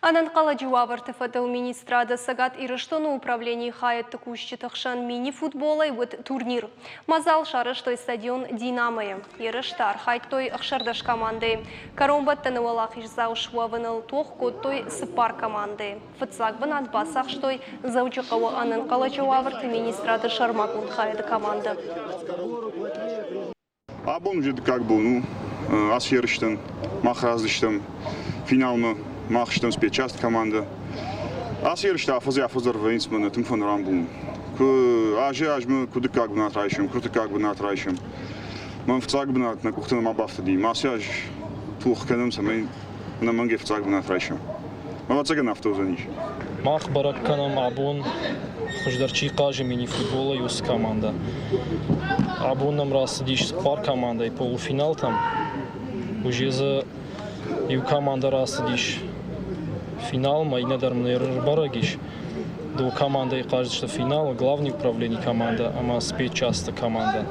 Ананқала жуавар ТФТУ министрады сагат ирыштону управлении хает текущий тахшан мини-футбола и вот турнир. Мазал шарыштой стадион «Динамоя». Ирыштар хайтой ахшардаш команды. Каромбат танывалах изаушва выныл тох коттой сыпар команды. Фыцак бынат басах штой заучакава Ананқала жуавар министрады шармакун хает команда. Абон жид как был, асферштен, махраздыштен, финалмы. Махштам спецчасть команда. Асфершта афазар вейнсмана тимфон рамбун. Ажмы куды как бы натрайшим, круто как бы натрайшим. Man vertragen benaderd naar kochten maar bafte die massage toegekennen zijn mijn naar man geeft vertragen benaderd reisje. Maar wat zeggen afto zo niet? Mag barak kanam abon خوشدارچی قاجی مینی футбола юс команда. Абон нам раз диш пар команда и полуфинал там. Уже за и команда раз диш финал, мои надармные барагиш. До команды и кажется, что финал главное управление команда, а мы спецчасть команда.